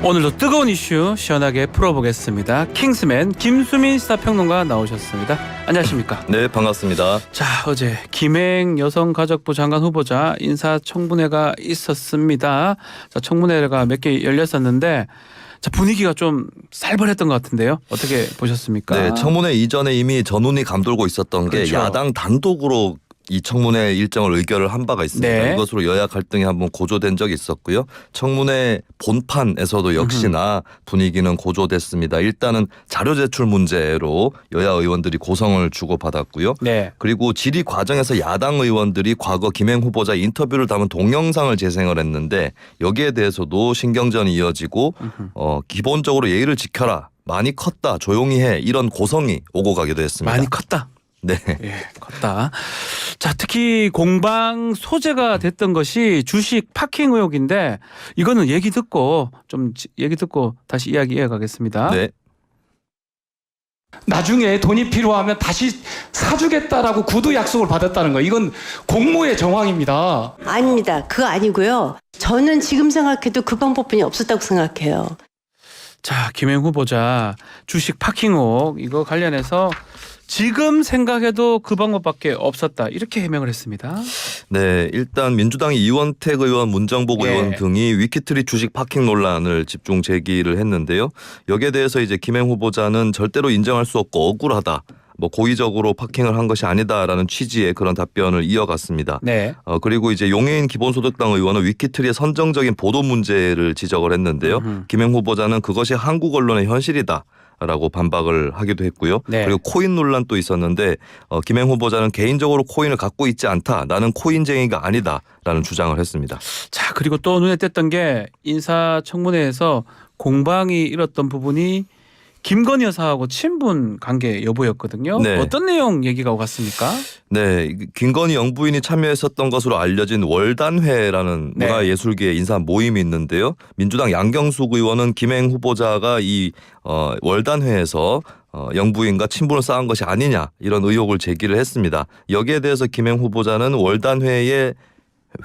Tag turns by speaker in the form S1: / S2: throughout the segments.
S1: 오늘도 뜨거운 이슈 시원하게 풀어보겠습니다. 킹스맨 김수민 시사평론가 나오셨습니다. 안녕하십니까?
S2: 네, 반갑습니다.
S1: 자, 어제 김행 여성가족부 장관 후보자 인사청문회가 있었습니다. 자, 청문회가 몇 개 열렸었는데 자, 분위기가 좀 살벌했던 것 같은데요. 어떻게 보셨습니까?
S2: 네, 청문회 이전에 이미 전운이 감돌고 있었던 게
S1: 그렇죠.
S2: 야당 단독으로 이 청문회 일정을 의결을 한 바가 있습니다.
S1: 네.
S2: 이것으로 여야 갈등이 한번 고조된 적이 있었고요. 청문회 본판에서도 역시나 분위기는 고조됐습니다. 일단은 자료 제출 문제로 여야 의원들이 고성을 주고받았고요.
S1: 네.
S2: 그리고 질의 과정에서 야당 의원들이 과거 김행 후보자 인터뷰를 담은 동영상을 재생을 했는데 여기에 대해서도 신경전이 이어지고 기본적으로 예의를 지켜라. 많이 컸다. 조용히 해. 이런 고성이 오고 가기도 했습니다.
S1: 많이 컸다.
S2: 네.
S1: 예, 컸다. 자, 특히 공방 소재가 됐던 것이 주식 파킹 의혹인데 이거는 얘기 듣고 다시 이야기 이어가겠습니다.
S2: 네.
S3: 나중에 돈이 필요하면 다시 사주겠다라고 구두 약속을 받았다는 거, 이건 공모의 정황입니다.
S4: 아닙니다. 그거 아니고요. 저는 지금 생각해도 그 방법뿐이 없었다고 생각해요.
S1: 자, 김행 후보자 주식 파킹 의혹 이거 관련해서 지금 생각해도 그 방법밖에 없었다. 이렇게 해명을 했습니다.
S2: 네, 일단 민주당의 이원택 의원, 문정복
S1: 예.
S2: 의원 등이 위키트리 주식 파킹 논란을 집중 제기를 했는데요. 여기에 대해서 이제 김행 후보자는 절대로 인정할 수 없고 억울하다. 고의적으로 파킹을 한 것이 아니다라는 취지의 그런 답변을 이어갔습니다.
S1: 네.
S2: 그리고 이제 용해인 기본소득당 의원은 위키트리의 선정적인 보도 문제를 지적을 했는데요. 김행 후보자는 그것이 한국 언론의 현실이다. 라고 반박을 하기도 했고요.
S1: 네.
S2: 그리고 코인 논란 또 있었는데 김행 후보자는 개인적으로 코인을 갖고 있지 않다. 나는 코인쟁이가 아니다라는 주장을 했습니다.
S1: 자, 그리고 또 눈에 띄었던 게 인사청문회에서 공방이 일었던 부분이 김건희 여사하고 친분 관계 여부였거든요.
S2: 네.
S1: 어떤 내용 얘기가 오갔습니까?
S2: 네, 김건희 영부인이 참여했었던 것으로 알려진 월단회라는
S1: 네.
S2: 문화예술계 인사 모임이 있는데요. 민주당 양경숙 의원은 김행 후보자가 이 월단회에서 영부인과 친분을 쌓은 것이 아니냐 이런 의혹을 제기를 했습니다. 여기에 대해서 김행 후보자는 월단회의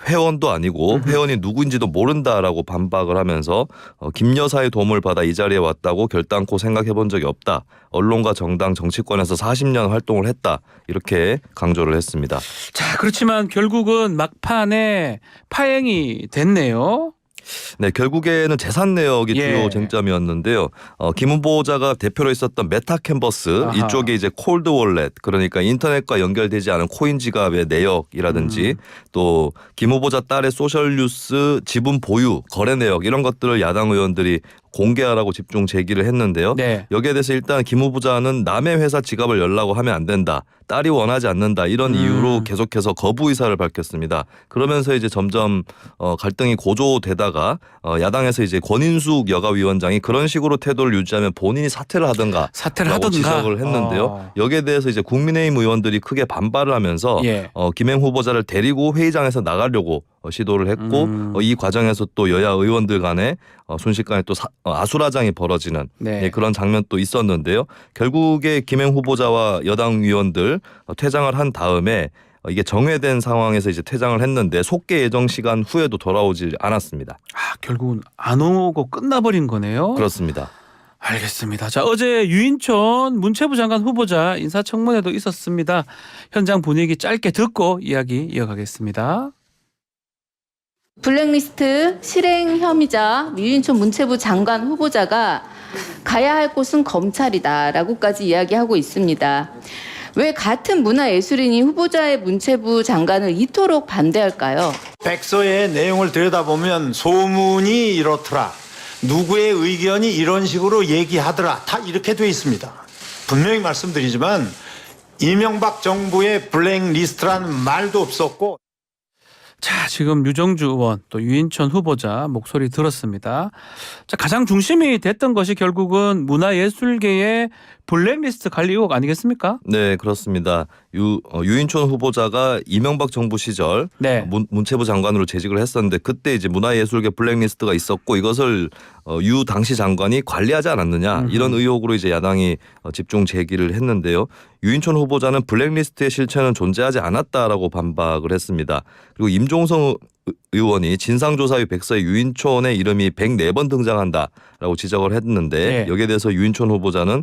S2: 회원도 아니고 회원이 누구인지도 모른다라고 반박을 하면서 김 여사의 도움을 받아 이 자리에 왔다고 결단코 생각해 본 적이 없다. 언론과 정당 정치권에서 40년 활동을 했다. 이렇게 강조를 했습니다.
S1: 자, 그렇지만 결국은 막판에 파행이 됐네요.
S2: 네, 결국에는 재산 내역이
S1: 예.
S2: 주요 쟁점이었는데요. 김 후보자가 대표로 있었던 메타캔버스
S1: 아하.
S2: 이쪽에 이제 콜드 월렛 그러니까 인터넷과 연결되지 않은 코인 지갑의 내역이라든지 또 김 후보자 딸의 소셜뉴스 지분 보유 거래 내역 이런 것들을 야당 의원들이 공개하라고 집중 제기를 했는데요.
S1: 네.
S2: 여기에 대해서 일단 김 후보자는 남의 회사 지갑을 열라고 하면 안 된다. 딸이 원하지 않는다. 이런 이유로 계속해서 거부 의사를 밝혔습니다. 그러면서 이제 점점 갈등이 고조되다가 야당에서 이제 권인숙 여가위원장이 그런 식으로 태도를 유지하면 본인이 사퇴를 하든가 라고 지적을 했는데요. 여기에 대해서 이제 국민의힘 의원들이 크게 반발을 하면서
S1: 예.
S2: 김행 후보자를 데리고 회의장에서 나가려고 시도를 했고 이 과정에서 또 여야 의원들 간에 순식간에 또 아수라장이 벌어지는
S1: 네.
S2: 그런 장면도 있었는데요. 결국에 김행 후보자와 여당 의원들 퇴장을 한 다음에 이게 정회된 상황에서 이제 퇴장을 했는데 속개 예정 시간 후에도 돌아오지 않았습니다.
S1: 아, 결국은 안 오고 끝나버린 거네요.
S2: 그렇습니다.
S1: 알겠습니다. 자, 어제 유인촌 문체부 장관 후보자 인사청문회도 있었습니다. 현장 분위기 짧게 듣고 이야기 이어가겠습니다.
S5: 블랙리스트 실행 혐의자 유인촌 문체부 장관 후보자가 가야 할 곳은 검찰이다라고까지 이야기하고 있습니다. 왜 같은 문화예술인이 후보자의 문체부 장관을 이토록 반대할까요?
S6: 백서의 내용을 들여다보면 소문이 이렇더라. 누구의 의견이 이런 식으로 얘기하더라. 다 이렇게 돼 있습니다. 분명히 말씀드리지만 이명박 정부의 블랙리스트라는 말도 없었고
S1: 자, 지금 유정주 의원 또 유인촌 후보자 목소리 들었습니다. 자, 가장 중심이 됐던 것이 결국은 문화예술계의 블랙리스트 관리 의혹 아니겠습니까?
S2: 네, 그렇습니다. 유인촌 후보자가 이명박 정부 시절
S1: 네.
S2: 문체부 장관으로 재직을 했었는데 그때 이제 문화예술계 블랙리스트가 있었고 이것을 유 당시 장관이 관리하지 않았느냐 이런 의혹으로 이제 야당이 집중 제기를 했는데요. 유인촌 후보자는 블랙리스트의 실체는 존재하지 않았다라고 반박을 했습니다. 그리고 윤종성 의원이 진상조사위 백서에 유인촌의 이름이 104번 등장한다라고 지적을 했는데
S1: 네.
S2: 여기에 대해서 유인촌 후보자는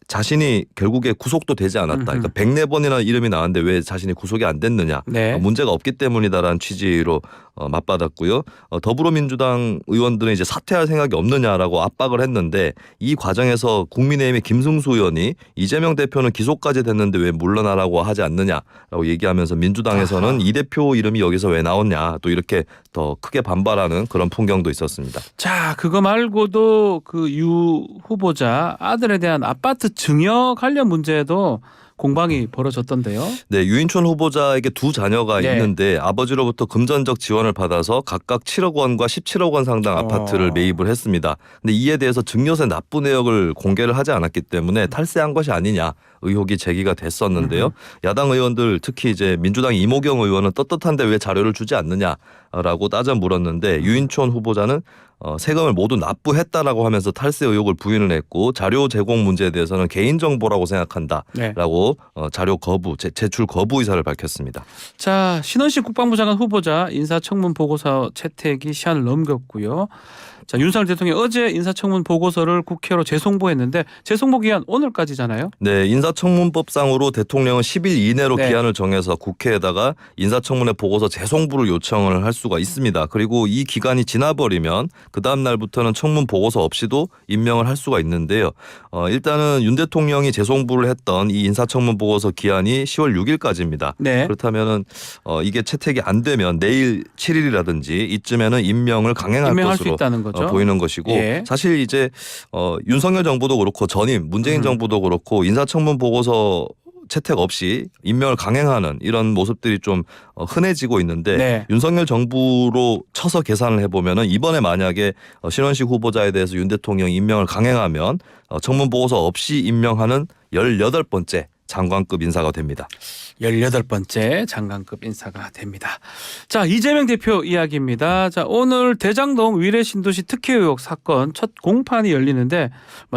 S2: 자신이 결국에 구속도 되지 않았다. 그러니까 104번이나 이름이 나왔는데 왜 자신이 구속이 안 됐느냐.
S1: 네.
S2: 문제가 없기 때문이다라는 취지로 맞받았고요. 더불어민주당 의원들은 이제 사퇴할 생각이 없느냐라고 압박을 했는데 이 과정에서 국민의힘의 김승수 의원이 이재명 대표는 기소까지 됐는데 왜 물러나라고 하지 않느냐라고 얘기하면서 민주당에서는
S1: 아하.
S2: 이 대표 이름이 여기서 왜 나왔냐 또 이렇게 더 크게 반발하는 그런 풍경도 있었습니다.
S1: 자, 그거 말고도 그 유 후보자 아들에 대한 아파트 증여 관련 문제도 공방이 벌어졌던데요.
S2: 네, 유인촌 후보자에게 두 자녀가
S1: 네.
S2: 있는데 아버지로부터 금전적 지원을 받아서 각각 7억 원과 17억 원 상당 아파트를 매입을 했습니다. 근데 이에 대해서 증여세 납부 내역을 공개를 하지 않았기 때문에 탈세한 것이 아니냐 의혹이 제기가 됐었는데요. 야당 의원들 특히 이제 민주당 이모경 의원은 떳떳한데 왜 자료를 주지 않느냐라고 따져 물었는데 유인촌 후보자는 세금을 모두 납부했다라고 하면서 탈세 의혹을 부인을 했고 자료 제공 문제에 대해서는 개인정보라고 생각한다라고 자료 거부, 제출 거부 의사를 밝혔습니다.
S1: 자, 신원식 국방부 장관 후보자 인사청문 보고서 채택이 시한을 넘겼고요. 자, 윤석열 대통령이 어제 인사청문 보고서를 국회로 재송보했는데 재송보 기한 오늘까지잖아요.
S2: 네, 인사청문법상으로 대통령은 10일 이내로
S1: 네.
S2: 기한을 정해서 국회에다가 인사청문회 보고서 재송부를 요청을 할 수가 있습니다. 그리고 이 기간이 지나버리면 그 다음 날부터는 청문 보고서 없이도 임명을 할 수가 있는데요. 일단은 윤 대통령이 재송부를 했던 이 인사청문 보고서 기한이 10월 6일까지입니다.
S1: 네.
S2: 그렇다면은 이게 채택이 안 되면 내일 7일이라든지 이쯤에는 임명을 강행할
S1: 임명할 수
S2: 것으로
S1: 있다는 거죠.
S2: 보이는 것이고
S1: 예.
S2: 사실 이제 윤석열 정부도 그렇고 전임 문재인 정부도 그렇고 인사청문 보고서 채택 없이 임명을 강행하는 이런 모습들이 좀 흔해지고 있는데
S1: 네.
S2: 윤석열 정부로 쳐서 계산을 해보면은 이번에 만약에 신원식 후보자에 대해서 윤 대통령이 임명을 강행하면 청문 보고서 없이 임명하는 18번째 장관급 인사가 됩니다.
S1: 18번째 장관급 인사가 됩니다. 자, 이재명 대표 이야기입니다. 자, 오늘 대장동 위례신도시 특혜 의혹 사건 첫 공판이 열리는데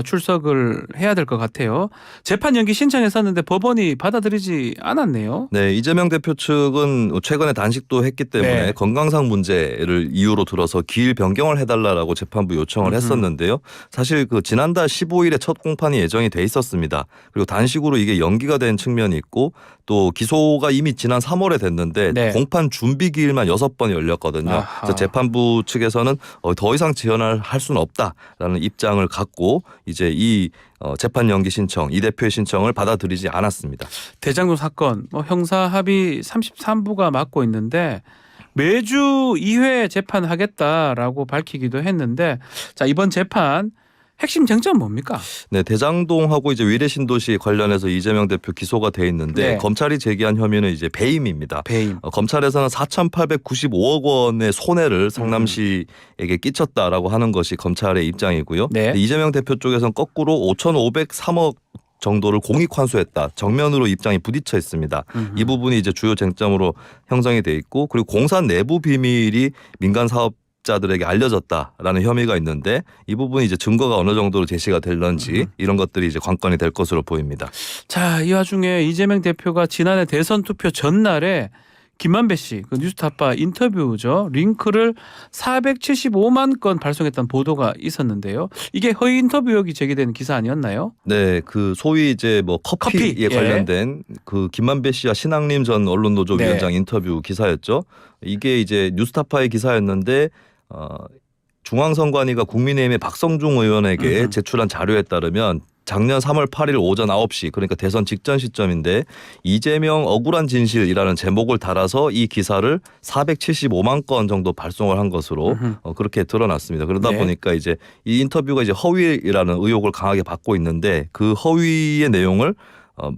S1: 출석을 해야 될 것 같아요. 재판 연기 신청했었는데 법원이 받아들이지 않았네요.
S2: 네, 이재명 대표 측은 최근에 단식도 했기 때문에
S1: 네.
S2: 건강상 문제를 이유로 들어서 기일 변경을 해달라고 재판부 요청을 했었는데요. 사실 그 지난달 15일에 첫 공판이 예정이 돼 있었습니다. 그리고 단식으로 이게 연기가 된 측면이 있고 또 기소가 이미 지난 3월에 됐는데
S1: 네.
S2: 공판 준비 기일만 6번 열렸거든요.
S1: 아하.
S2: 그래서 재판부 측에서는 더 이상 지연을 할 수는 없다라는 입장을 갖고 이제 이 재판 연기 신청, 이 대표의 신청을 받아들이지 않았습니다.
S1: 대장동 사건 형사 합의 33부가 맡고 있는데 매주 2회 재판하겠다라고 밝히기도 했는데 자, 이번 재판 핵심 쟁점 뭡니까?
S2: 네, 대장동하고 이제 위례신도시 관련해서 이재명 대표 기소가 돼 있는데
S1: 네.
S2: 검찰이 제기한 혐의는 이제 배임입니다.
S1: 배임.
S2: 검찰에서는 4,895억 원의 손해를 성남시에게 끼쳤다라고 하는 것이 검찰의 입장이고요.
S1: 네.
S2: 근데 이재명 대표 쪽에서는 거꾸로 5,503억 정도를 공익 환수했다. 정면으로 입장이 부딪혀 있습니다. 이 부분이 이제 주요 쟁점으로 형성이 돼 있고 그리고 공사 내부 비밀이 민간 사업 자들에게 알려졌다라는 혐의가 있는데 이 부분이 이제 증거가 어느 정도로 제시가 될런지 이런 것들이 이제 관건이 될 것으로 보입니다.
S1: 자, 이 와중에 이재명 대표가 지난해 대선 투표 전날에 김만배 씨, 그 뉴스타파 인터뷰죠. 링크를 475만 건 발송했다는 보도가 있었는데요. 이게 허위 인터뷰 의혹이 제기된 기사 아니었나요?
S2: 네, 그 소위 이제 뭐 커피에
S1: 예.
S2: 관련된 그 김만배 씨와 신학림 전 언론노조
S1: 네.
S2: 위원장 인터뷰 기사였죠. 이게 이제 뉴스타파의 기사였는데 중앙선관위가 국민의힘의 박성중 의원에게 제출한 자료에 따르면 작년 3월 8일 오전 9시 그러니까 대선 직전 시점인데 이재명 억울한 진실이라는 제목을 달아서 이 기사를 475만 건 정도 발송을 한 것으로 그렇게 드러났습니다. 그러다
S1: 네.
S2: 보니까 이제 이 인터뷰가 이제 허위라는 의혹을 강하게 받고 있는데 그 허위의 내용을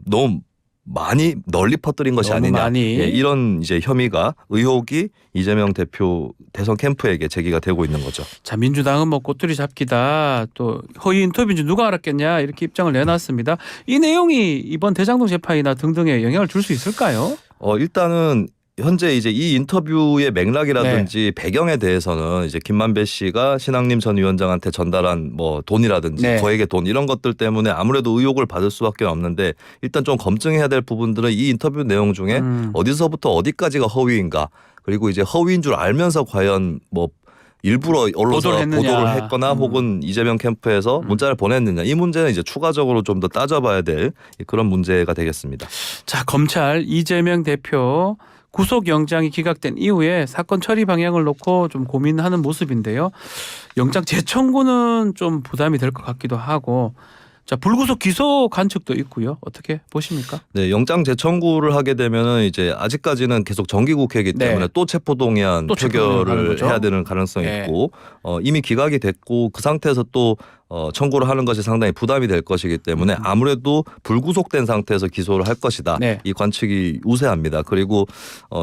S2: 너무 많이 널리 퍼뜨린 것이
S1: 너무
S2: 아니냐.
S1: 많이.
S2: 예, 이런 이제 혐의가 의혹이 이재명 대표 대선 캠프에게 제기가 되고 있는 거죠.
S1: 자, 민주당은 꼬투리 잡기다. 또 허위 인터뷰인지 누가 알았겠냐 이렇게 입장을 내놨습니다. 이 내용이 이번 대장동 재판이나 등등에 영향을 줄 수 있을까요?
S2: 일단은 현재 이제 이 인터뷰의 맥락이라든지 배경에 대해서는 이제 김만배 씨가 신학림 전 위원장한테 전달한 뭐 돈이라든지
S1: 네.
S2: 거액의 돈 이런 것들 때문에 아무래도 의혹을 받을 수밖에 없는데 일단 좀 검증해야 될 부분들은 이 인터뷰 내용 중에 어디서부터 어디까지가 허위인가 그리고 이제 허위인 줄 알면서 과연 뭐 일부러 언론사
S1: 보도를 했느냐.
S2: 보도를 했거나 혹은 이재명 캠프에서 문자를 보냈느냐 이 문제는 이제 추가적으로 좀 더 따져봐야 될 그런 문제가 되겠습니다.
S1: 자, 검찰 이재명 대표 구속영장이 기각된 이후에 사건 처리 방향을 놓고 좀 고민하는 모습인데요. 영장 재청구는 좀 부담이 될 것 같기도 하고 자, 불구속 기소 관측도 있고요. 어떻게 보십니까?
S2: 네, 영장 재청구를 하게 되면은 이제 아직까지는 계속 정기국회이기
S1: 네.
S2: 때문에 또 체포동의안
S1: 또 체포동의안 하는
S2: 표결을
S1: 거죠?
S2: 해야 되는 가능성이
S1: 네.
S2: 있고 이미 기각이 됐고 그 상태에서 또 청구를 하는 것이 상당히 부담이 될 것이기 때문에 아무래도 불구속된 상태에서 기소를 할 것이다.
S1: 네.
S2: 이 관측이 우세합니다. 그리고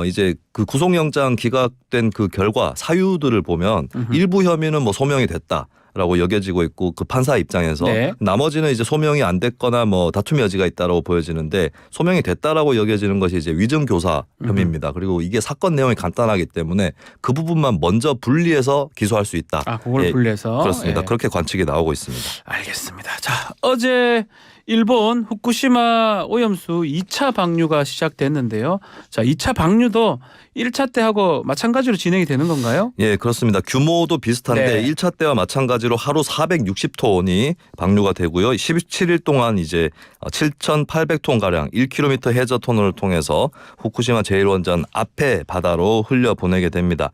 S2: 이제 그 구속영장 기각된 그 결과 사유들을 보면 일부 혐의는 뭐 소명이 됐다. 라고 여겨지고 있고 그 판사 입장에서
S1: 네.
S2: 나머지는 이제 소명이 안 됐거나 뭐 다툼 여지가 있다라고 보여지는데 소명이 됐다라고 여겨지는 것이 이제 위증 교사 혐의입니다. 그리고 이게 사건 내용이 간단하기 때문에 그 부분만 먼저 분리해서 기소할 수 있다.
S1: 아, 그걸
S2: 예,
S1: 분리해서
S2: 그렇습니다.
S1: 예.
S2: 그렇게 관측이 나오고 있습니다.
S1: 알겠습니다. 자, 어제 일본 후쿠시마 오염수 2차 방류가 시작됐는데요. 자, 2차 방류도 1차 때하고 마찬가지로 진행이 되는 건가요?
S2: 예, 그렇습니다. 규모도 비슷한데
S1: 네.
S2: 1차 때와 마찬가지로 하루 460톤이 방류가 되고요. 17일 동안 이제 7,800톤 가량 1km 해저 터널을 통해서 후쿠시마 제1원전 앞에 바다로 흘려 보내게 됩니다.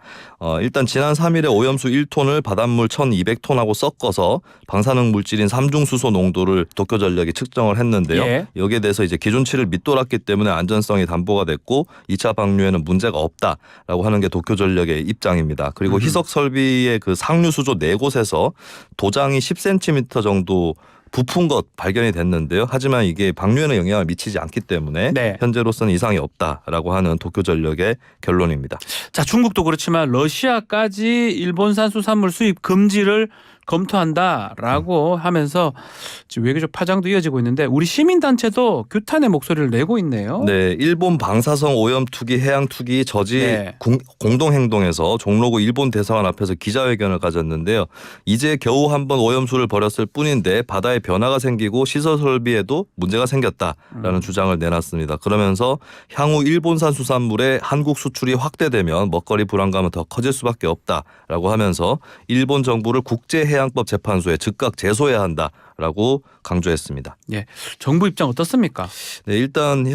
S2: 일단 지난 3일에 오염수 1톤을 바닷물 1,200톤하고 섞어서 방사능 물질인 삼중수소 농도를 도쿄전력이 측정을 했는데요.
S1: 예.
S2: 여기에 대해서 이제 기준치를 밑돌았기 때문에 안전성이 담보가 됐고 2차 방류에는 문제가 없다라고 하는 게 도쿄전력의 입장입니다. 그리고 희석 설비의 그 상류 수조 4곳에서 도장이 10cm 정도 부푼 것 발견이 됐는데요. 하지만 이게 방류에는 영향을 미치지 않기 때문에
S1: 네.
S2: 현재로서는 이상이 없다라고 하는 도쿄전력의 결론입니다.
S1: 자, 중국도 그렇지만 러시아까지 일본산 수산물 수입 금지를 검토한다라고 하면서 지금 외교적 파장도 이어지고 있는데 우리 시민단체도 규탄의 목소리를 내고 있네요.
S2: 네, 일본 방사성 오염 투기, 해양 투기 저지
S1: 네.
S2: 공동 행동에서 종로구 일본 대사관 앞에서 기자회견을 가졌는데요. 이제 겨우 한번 오염수를 버렸을 뿐인데 바다에 변화가 생기고 시설 설비에도 문제가 생겼다라는 주장을 내놨습니다. 그러면서 향후 일본산 수산물의 한국 수출이 확대되면 먹거리 불안감은 더 커질 수밖에 없다라고 하면서 일본 정부를 국제해양법 재판소에 즉각 제소해야 한다라고 강조했습니다.
S1: 예, 정부 입장 어떻습니까?
S2: 네, 일단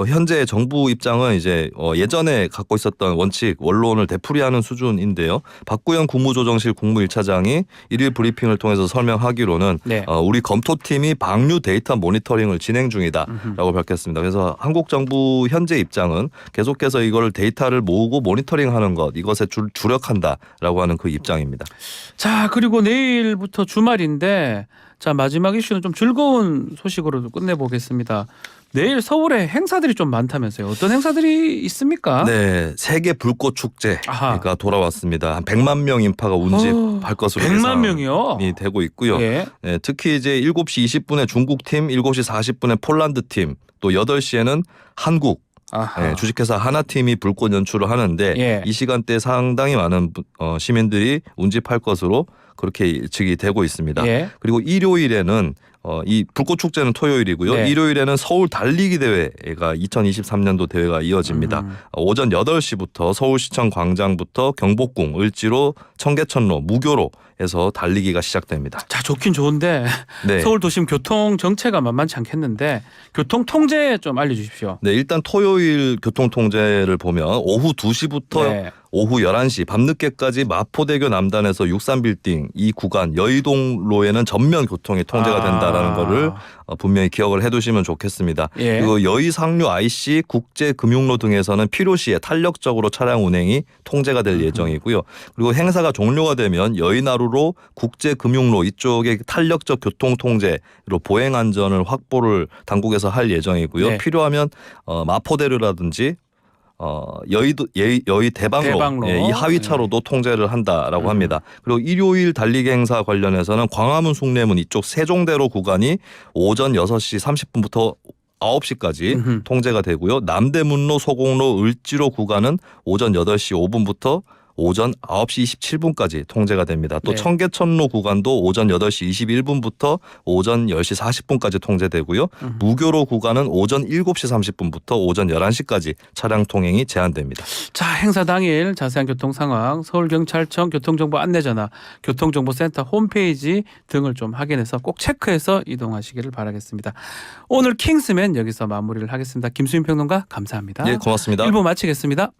S2: 현재 정부 입장은 이제 예전에 갖고 있었던 원칙 원론을 되풀이하는 수준인데요. 박구영 국무조정실 국무 1차장이 1일 브리핑을 통해서 설명하기로는
S1: 네.
S2: 우리 검토팀이 방류 데이터 모니터링을 진행 중이다라고 밝혔습니다. 그래서 한국 정부 현재 입장은 계속해서 이걸 데이터를 모으고 모니터링하는 것 이것에 주력한다라고 하는 그 입장입니다.
S1: 자, 그리고 내일부터 주말인데 자, 마지막 이슈는 좀 즐거운 소식으로 끝내보겠습니다. 내일 서울에 행사들이 좀 많다면서요. 어떤 행사들이 있습니까?
S2: 네, 세계 불꽃 축제가
S1: 아하.
S2: 돌아왔습니다. 한 100만 명 인파가 운집할 것으로
S1: 100만 명이요?
S2: 예상이 되고 있고요.
S1: 예.
S2: 네, 특히 이제 7시 20분에 중국 팀, 7시 40분에 폴란드 팀, 또 8시에는 한국
S1: 아하.
S2: 네, 주식회사 하나팀이 불꽃 연출을 하는데
S1: 예.
S2: 이 시간대에 상당히 많은 시민들이 운집할 것으로 그렇게 예측이 되고 있습니다.
S1: 예.
S2: 그리고 일요일에는 이 불꽃 축제는 토요일이고요.
S1: 네.
S2: 일요일에는 서울 달리기 대회가 2023년도 대회가 이어집니다. 오전 8시부터 서울시청 광장부터 경복궁, 을지로, 청계천로, 무교로 해서 달리기가 시작됩니다.
S1: 자, 좋긴 좋은데
S2: 네.
S1: 서울 도심 교통 정체가 만만치 않겠는데 교통 통제 좀 알려주십시오.
S2: 네, 일단 토요일 교통 통제를 보면 오후 2시부터
S1: 네.
S2: 오후 11시 밤늦게까지 마포대교 남단에서 63빌딩 이 구간 여의동로에는 전면 교통이 통제가 된다라는 거를 분명히 기억을 해두시면 좋겠습니다.
S1: 예.
S2: 그리고 여의상류 IC 국제금융로 등에서는 필요시에 탄력적으로 차량 운행이 통제가 될 예정이고요. 그리고 행사가 종료가 되면 여의나루로 국제금융로 이쪽에 탄력적 교통 통제로 보행 안전을 확보를 당국에서 할 예정이고요.
S1: 네.
S2: 필요하면 마포대로라든지 여의 대방로, 예, 이 하위차로도 통제를 한다라고 합니다. 그리고 일요일 달리기 행사 관련해서는 광화문 숭례문 이쪽 세종대로 구간이 오전 6시 30분부터 9시까지
S1: 음흠.
S2: 통제가 되고요. 남대문로, 소공로, 을지로 구간은 오전 8시 5분부터 오전 9시 27분까지 통제가 됩니다. 또
S1: 네.
S2: 청계천로 구간도 오전 8시 21분부터 오전 10시 40분까지 통제되고요. 무교로 구간은 오전 7시 30분부터 오전 11시까지 차량 통행이 제한됩니다.
S1: 자, 행사 당일 자세한 교통 상황 서울경찰청 교통정보 안내전화 교통정보센터 홈페이지 등을 좀 확인해서 꼭 체크해서 이동하시기를 바라겠습니다. 오늘 킹스맨 여기서 마무리를 하겠습니다. 김수민 평론가 감사합니다.
S2: 예, 고맙습니다.
S1: 1부 마치겠습니다.